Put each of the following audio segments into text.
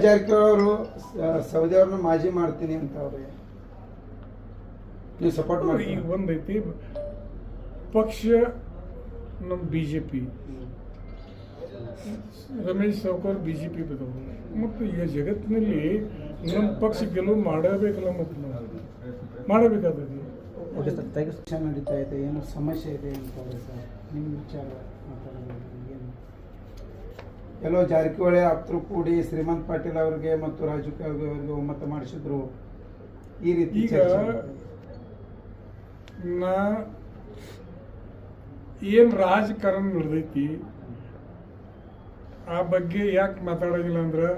ಜಾರಕಿಹೊಳಿ ಅವರು ಸೌದಿ ಅವ್ರನ್ನ ಮಾಜಿ ಮಾಡ್ತೀನಿ ಅಂತ ಅವ್ರಿಗೆ ನೀವು ಸಪೋರ್ಟ್ ಮಾಡಿ. ಈಗ ಒಂದೈತಿ ಪಕ್ಷ ನಮ್ಮ BJP, ರಮೇಶ್ ಸಾವ್ಕಾರ್ BJP ಬದವರು ಮತ್ತು ಈಗ ಜಗತ್ತಿನಲ್ಲಿ ನಮ್ಮ ಪಕ್ಷ ಗೆಲುವು ಮಾಡಬೇಕಲ್ಲ, ಮತ್ತು ನಾವು ಮಾಡಬೇಕಾದದ್ದು. Okay sir, thank you sir. ನಡೀತಾ ಇದೆ, ಏನು ಸಮಸ್ಯೆ ಇದೆ ಅಂತ ಸರ್ ನಿಮ್ಮ ವಿಚಾರ ಮಾತಾಡೋದು ಏನು? ಎಲ್ಲೋ ಜಾರಕಿಹೊಳಿ ಆಪ್ತರು ಕೂಡಿ ಶ್ರೀಮಂತ್ ಪಾಟೀಲ್ ಅವರಿಗೆ ಮತ್ತು ರಾಜು ಕಾಗೆ ಅವರಿಗೆ ಒಮ್ಮತ ಮಾಡಿಸಿದ್ರು. ಈ ರೀತಿ ಈಗ ನಾ ಏನು ರಾಜಕಾರಣ ನಡೆದೈತಿ ಆ ಬಗ್ಗೆ ಯಾಕೆ ಮಾತಾಡೋಂಗಿಲ್ಲ ಅಂದ್ರೆ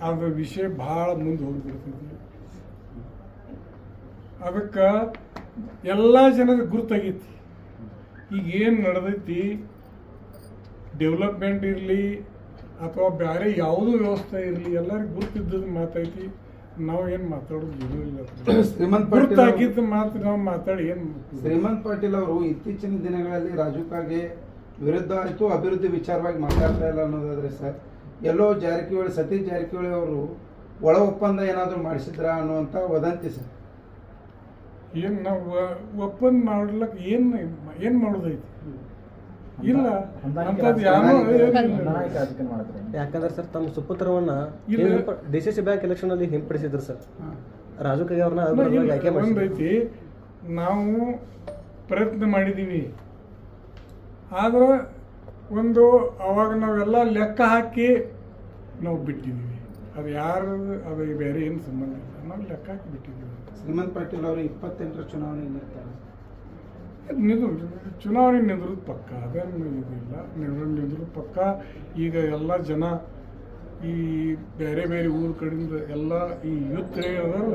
ಅದ್ರ ವಿಷಯ ಭಾಳ ಮುಂದೆ ಹೋಗ್ಬಿಡ್ತೈತಿ. ಅದಕ್ಕೆ ಎಲ್ಲ ಜನರಿಗೆ ಗುರುತಾಗೈತಿ ಈಗ ಏನು ನಡೆದೈತಿ, ಡೆವಲಪ್ಮೆಂಟ್ ಇರಲಿ ಅಥವಾ ಬೇರೆ ಯಾವುದೂ ವ್ಯವಸ್ಥೆ ಇರಲಿ, ಎಲ್ಲರಿಗೂ ಗುರುತಿದ್ದದ್ದು ಮಾತೈತಿ. ನಾವು ಏನು ಮಾತಾಡೋದು ಜರೂರಿಲ್ಲ. ಶ್ರೀಮಂತ್ ಪಾಟೀಲ್ ಗುರುತಾಗಿದ್ದು ಮಾತು ನಾವು ಮಾತಾಡಿ ಏನು. ಶ್ರೀಮಂತ್ ಪಾಟೀಲ್ ಅವರು ಇತ್ತೀಚಿನ ದಿನಗಳಲ್ಲಿ ರಾಜು ಕಾಗೆ ವಿರುದ್ಧ ಆಯಿತು, ಅಭಿವೃದ್ಧಿ ವಿಚಾರವಾಗಿ ಮಾತಾಡ್ತಾ ಇಲ್ಲ ಅನ್ನೋದಾದ್ರೆ ಸರ್, ಎಲ್ಲೋ ಜಾರಕಿಹೊಳಿ ಸತೀಶ್ ಜಾರಕಿಹೊಳಿ ಅವರು ಒಳ ಒಪ್ಪಂದ ಏನಾದರೂ ಮಾಡಿಸಿದ್ರ ಅನ್ನುವಂಥ ವದಂತಿ ಸರ್. ಏನು ನಾವು ಒಪ್ಪಂದ ಮಾಡ್ಲಿಕ್ಕೆ ಏನು ಮಾಡೋದೈತಿ? ಇಲ್ಲ ಅಂಥದ್ದು ಯಾರು. ಯಾಕಂದ್ರೆ ಸರ್ ತಮ್ಮ ಸುಪುತ್ರವನ್ನ DCC ಬ್ಯಾಂಕ್ ಎಲೆಕ್ಷನ್ ಅಲ್ಲಿ ಹಿಂಪಡಿಸಿದ್ರು ಸರ್. ರಾಜು ಕಾಗೆ ಅವ್ರನ್ನ ಆಯ್ಕೆ ಒಂದೈತಿ, ನಾವು ಪ್ರಯತ್ನ ಮಾಡಿದ್ದೀವಿ. ಆದ್ರೆ ಒಂದು ಅವಾಗ ನಾವೆಲ್ಲ ಲೆಕ್ಕ ಹಾಕಿ ನಾವು ಬಿಟ್ಟಿದ್ದೀವಿ. ಅದು ಯಾರು ಅದು ಬೇರೆ ಏನು ಸಂಬಂಧ ಇಲ್ಲ, ನಾವು ಲೆಕ್ಕ ಹಾಕಿ ಬಿಟ್ಟಿದ್ದೀವಿ. ಶ್ರೀಮಂತ್ ಪಾಟೀಲ್ ಅವರು 28ರ ಚುನಾವಣೆ ನಿಲ್ತಾರೆ. ಚುನಾವಣೆ ನಿಂದ್ರದ್ದು ಪಕ್ಕ, ಅದೇನು ಇದಿಲ್ಲ. ನಿಂದ್ರದ್ದು ಪಕ್ಕ. ಈಗ ಎಲ್ಲ ಜನ ಈ ಬೇರೆ ಬೇರೆ ಊರ ಕಡೆಯಿಂದ ಎಲ್ಲ ಈ ಯೂತ್ ಅದಲ್ಲ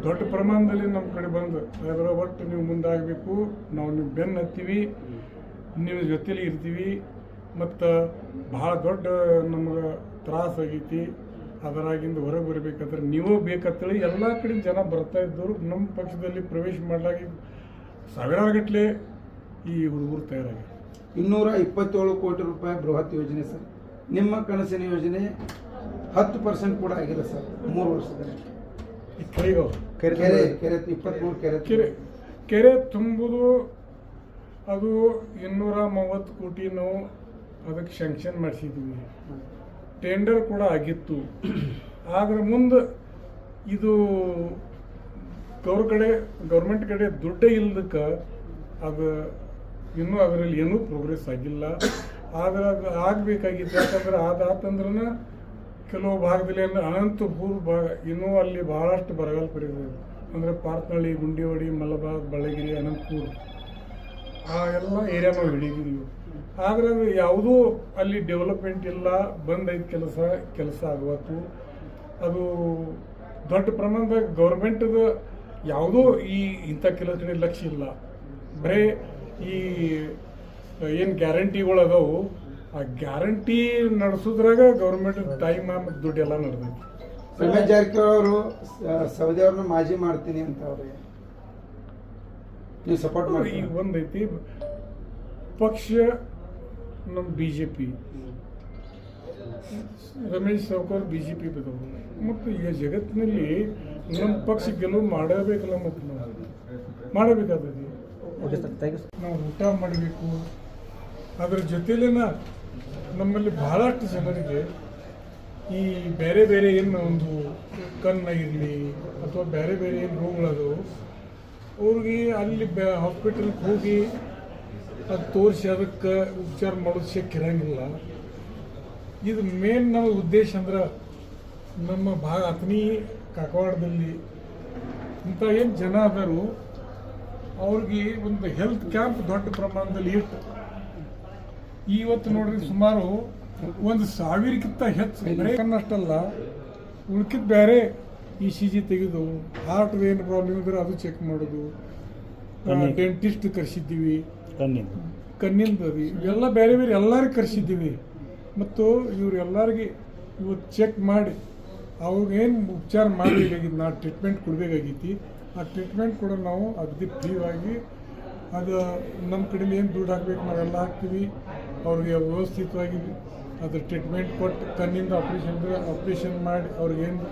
ದೊಡ್ಡ ಪ್ರಮಾಣದಲ್ಲಿ ನಮ್ಮ ಕಡೆ ಬಂದು ಅದರ ಒಟ್ಟು ನೀವು ಮುಂದಾಗಬೇಕು, ನಾವು ನೀವು ಬೆನ್ನು ಹತ್ತೀವಿ, ನೀವು ಜೊತೆಲಿ ಇರ್ತೀವಿ, ಮತ್ತು ಭಾಳ ದೊಡ್ಡ ನಮಗೆ ತ್ರಾಸ ಆಗೈತಿ, ಅದರಾಗಿಂದ ಹೊರಗೆ ಬರಬೇಕಾದ್ರೆ ನೀವು ಬೇಕಂತೇಳಿ ಎಲ್ಲ ಕಡೆ ಜನ ಬರ್ತಾ ಇದ್ದವರು ನಮ್ಮ ಪಕ್ಷದಲ್ಲಿ ಪ್ರವೇಶ ಮಾಡಲಾಗಿ ಸಾವಿರಾರು ಗಟ್ಟಲೆ ಈ ಹುಡುಗರು ತಯಾರಾಗಿ 227 ಕೋಟಿ ರೂಪಾಯಿ ಬೃಹತ್ ಯೋಜನೆ ಸರ್. ನಿಮ್ಮ ಕನಸಿನ ಯೋಜನೆ 10% ಕೂಡ ಆಗಿಲ್ಲ ಸರ್ 3 ವರ್ಷದಲ್ಲಿ. ಈ ಕೆರೆಗೆ ಕೆರೆ 23 ಕೆರೆ ತುಂಬುದು ಅದು 230 ಕೋಟಿ ನಾವು ಅದಕ್ಕೆ ಶಾಂಕ್ಷನ್ ಮಾಡಿಸಿದ್ವಿ. ಟೆಂಡರ್ ಕೂಡ ಆಗಿತ್ತು. ಆದರೆ ಮುಂದೆ ಇದು ಗೌರ್ಮೆಂಟ್ ಕಡೆ ದುಡ್ಡೇ ಇಲ್ಲದಕ್ಕೆ ಅದು ಇನ್ನೂ ಅದರಲ್ಲಿ ಏನೂ ಪ್ರೋಗ್ರೆಸ್ ಆಗಿಲ್ಲ. ಆದರೆ ಅದು ಆಗಬೇಕಾಗಿತ್ತು. ಯಾಕಂದ್ರೆ ಅದಾತಂದ್ರೆ ಕೆಲವು ಭಾಗದಲ್ಲಿ ಅಂದರೆ ಅನಂತಪುರ ಭಾಗ ಇನ್ನೂ ಅಲ್ಲಿ ಭಾಳಷ್ಟು ಬರಗಾಲ ಪರಿಸ್ಥಿತಿ, ಅಂದರೆ ಪಾರ್ಕ್ನಳ್ಳಿ, ಗುಂಡಿವಾಡಿ, ಮಲಬಾರ್, ಬಳ್ಳಗಿರಿ, ಅನಂತಪುರ ಆ ಎಲ್ಲ ಏರಿಯಾ ನಾವು ಹಿಡಿದಿದ್ದೀವಿ. ಆದರೆ ಅದು ಯಾವುದೂ ಅಲ್ಲಿ ಡೆವಲಪ್ಮೆಂಟ್ ಇಲ್ಲ, ಬಂದೈದು ಕೆಲಸ ಆಗುವತ್ತು. ಅದು ದೊಡ್ಡ ಪ್ರಮಾಣದಾಗ ಗೌರ್ಮೆಂಟ್ದು ಯಾವುದೂ ಇಂಥ ಕೆಲಸ ಕಡೆ ಲಕ್ಷ್ಯ ಇಲ್ಲ. ಬರೀ ಈ ಏನು ಗ್ಯಾರಂಟಿಗಳು ಅದಾವು, ಆ ಗ್ಯಾರಂಟಿ ನಡೆಸೋದ್ರಾಗ ಗೌರ್ಮೆಂಟ್ ಟೈಮ್ ಮತ್ತು ದುಡ್ಡೆಲ್ಲ ನಡೆದೈತಿ. ರಮೇಶ್ ಜಾರಕಿಹೊಳಿ ಅವರು ಸೌದಿ ಅವ್ರನ್ನ ಮಾಜಿ ಮಾಡ್ತೀನಿ ಅಂತ ಅವ್ರಿಗೆ ನೀವು ಸಪೋರ್ಟ್ ಮಾಡಿ. ಈಗ ಒಂದೈತಿ, ಪಕ್ಷ ನಮ್ಮ BJP, ರಮೇಶ್ ಸಾವ್ಕಾರ್ BJP ಬದವರು ಮತ್ತು ಈಗ ಜಗತ್ತಿನಲ್ಲಿ ನಮ್ಮ ಪಕ್ಷ ಗೆಲುವು ಮಾಡಬೇಕಲ್ಲ, ಮತ್ತು ನಾವು ಮಾಡಬೇಕಾದದ್ದು. Okay sir, thank you sir. ನಾವು ಊಟ ಮಾಡಬೇಕು. ಅದರ ಜೊತೆಲೇನ ನಮ್ಮಲ್ಲಿ ಬಹಳಷ್ಟು ಜನರಿಗೆ ಈ ಬೇರೆ ಬೇರೆ ಏನು ಒಂದು ಕಣ್ಣಾಗಿರಲಿ ಅಥವಾ ಬೇರೆ ಬೇರೆ ಏನು ರೋಗಗಳದವು, ಅವ್ರಿಗೆ ಅಲ್ಲಿ ಹಾಸ್ಪಿಟಲ್ಗೆ ಹೋಗಿ ಅದು ತೋರಿಸಿ ಅದಕ್ಕೆ ಉಪಚಾರ ಮಾಡೋದು ಶಕ್ಯ ಇರಂಗಿಲ್ಲ. ಇದು ಮೇನ್ ನಮ್ಮ ಉದ್ದೇಶ ಅಂದ್ರೆ ನಮ್ಮ ಅಥಣಿ ಕಾಕವಾಡದಲ್ಲಿ ಇಂಥ ಏನು ಜನ ಅದಾರು ಅವ್ರಿಗೆ ಒಂದು ಹೆಲ್ತ್ ಕ್ಯಾಂಪ್ ದೊಡ್ಡ ಪ್ರಮಾಣದಲ್ಲಿ ಇಟ್ಟು ಇವತ್ತು ನೋಡ್ರಿ ಸುಮಾರು 1,000ಕ್ಕಿಂತ ಹೆಚ್ಚು ಬರೀ ಕಣ್ಣಷ್ಟಲ್ಲ ಉಳ್ಕಿದ್ದು ಬೇರೆ ECG ತೆಗೆದು ಹಾರ್ಟ್ ಏನು ಪ್ರಾಬ್ಲಮ್ ಇದ್ರೆ ಅದು ಚೆಕ್ ಮಾಡೋದು, ಡೆಂಟಿಸ್ಟ್ ಕರೆಸಿದ್ದೀವಿ, ಕಣ್ಣಿಂದ ಇವೆಲ್ಲ ಬೇರೆ ಬೇರೆ ಎಲ್ಲರಿಗೆ ಕರೆಸಿದ್ದೀವಿ. ಮತ್ತು ಇವರೆಲ್ಲರಿಗೆ ಇವತ್ತು ಚೆಕ್ ಮಾಡಿ ಅವ್ರಿಗೇನು ಉಪಚಾರ ಮಾಡಬೇಕಾಗಿತ್ತು, ನಾವು ಟ್ರೀಟ್ಮೆಂಟ್ ಕೊಡಬೇಕಾಗಿತ್ತು. ಆ ಟ್ರೀಟ್ಮೆಂಟ್ ಕೂಡ ನಾವು ಅಗದಿ ಫ್ರೀಯಾಗಿ ಅದು ನಮ್ಮ ಕಡೆಯಲ್ಲಿ ಏನು ದುಡ್ಡು ಹಾಕ್ಬೇಕು ನಾವೆಲ್ಲ ಹಾಕ್ತೀವಿ. ಅವ್ರಿಗೆ ವ್ಯವಸ್ಥಿತವಾಗಿ ಅದ್ರ ಟ್ರೀಟ್ಮೆಂಟ್ ಕೊಟ್ಟು ಕಣ್ಣಿಂದ ಆಪ್ರೇಷನ್ ಮಾಡಿ ಅವ್ರಿಗೇನು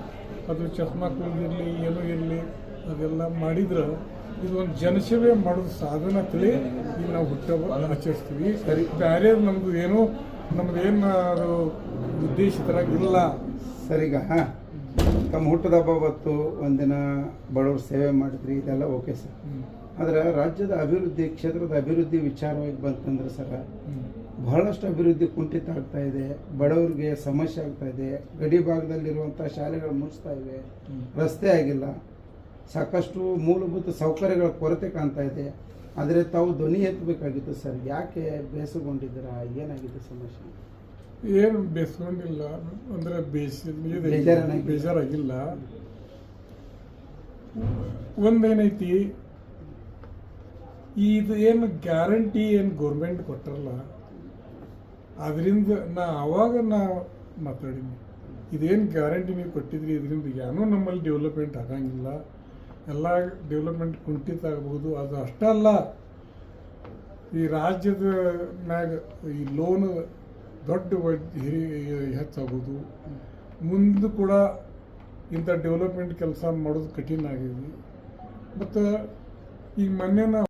ಅದು ಚಸ್ಮಾ ಕುಳಿದಿರಲಿ ಏನೂ ಇರಲಿ ಅದೆಲ್ಲ ಮಾಡಿದ್ರೆ ಇದು ಒಂದು ಜನಸೇವೆ ಮಾಡೋದು ಸಾಧನ ತಿಳಿ ಈಗ ನಾವು ಹುಟ್ಟಹಬ್ಬ ಆಚರಿಸ್ತೀವಿ. ಸರಿ. ಬೇರೆ ನಮ್ಮದು ಏನೋ ನಮ್ದೇನು ಅದು ಉದ್ದೇಶಿತರಾಗಿ ಇಲ್ಲ. ಸರಿಗ ತಮ್ಮ ಹುಟ್ಟದ ಹಬ್ಬ ಹೊತ್ತು ಒಂದಿನ ಬಡವ್ರ ಸೇವೆ ಮಾಡಿದ್ರಿ, ಇದೆಲ್ಲ ಓಕೆ ಸರ್. ಆದರೆ ರಾಜ್ಯದ ಅಭಿವೃದ್ಧಿ, ಕ್ಷೇತ್ರದ ಅಭಿವೃದ್ಧಿ ವಿಚಾರವಾಗಿ ಬಂತಂದ್ರೆ ಸರ್, ಬಹಳಷ್ಟು ಅಭಿವೃದ್ಧಿ ಕುಂಠಿತ ಆಗ್ತಾ ಇದೆ, ಬಡವರಿಗೆ ಸಮಸ್ಯೆ ಆಗ್ತಾ ಇದೆ, ಗಡಿ ಭಾಗದಲ್ಲಿರುವಂಥ ಶಾಲೆಗಳು ಮುಚ್ತಾ ಇವೆ, ರಸ್ತೆ ಆಗಿಲ್ಲ, ಸಾಕಷ್ಟು ಮೂಲಭೂತ ಸೌಕರ್ಯಗಳ ಕೊರತೆ ಕಾಣ್ತಾ ಇದೆ. ಆದರೆ ತಾವು ಧ್ವನಿ ಎತ್ತಬೇಕಾಗಿತ್ತು ಸರ್. ಯಾಕೆ ಬೇಸರಗೊಂಡಿದ್ದೀರಾ? ಏನಾಗಿದೆ ಸಮಸ್ಯೆ? ಏನು ಬೇಸ್ಕೊಂಡಿಲ್ಲ ಅಂದರೆ ಬೇಜಾರಾಗಿಲ್ಲ. ಒಂದೇನೈತಿ, ಇದು ಏನು ಗ್ಯಾರಂಟಿ ಏನು ಗೌರ್ಮೆಂಟ್ ಕೊಟ್ಟರಲ್ಲ, ಅದರಿಂದ ಅವಾಗ ಮಾತಾಡೀನಿ, ಇದೇನು ಗ್ಯಾರಂಟಿ ನೀವು ಕೊಟ್ಟಿದ್ರಿ, ಇದರಿಂದ ಏನೂ ನಮ್ಮಲ್ಲಿ ಡೆವಲಪ್ಮೆಂಟ್ ಆಗಂಗಿಲ್ಲ, ಎಲ್ಲ ಡೆವಲಪ್ಮೆಂಟ್ ಕುಂಠಿತ ಆಗ್ಬೋದು. ಅದು ಅಷ್ಟೇ ಅಲ್ಲ, ಈ ರಾಜ್ಯದ ಮ್ಯಾಗ ಈ ಲೋನ್ ದೊಡ್ಡ ಹೆಚ್ಚಾಗೋದು, ಮುಂದೆ ಕೂಡ ಇಂಥ ಡೆವಲಪ್ಮೆಂಟ್ ಕೆಲಸ ಮಾಡೋದು ಕಠಿಣ ಆಗಿದೆ. ಮತ್ತು ಈಗ ಮೊನ್ನೆ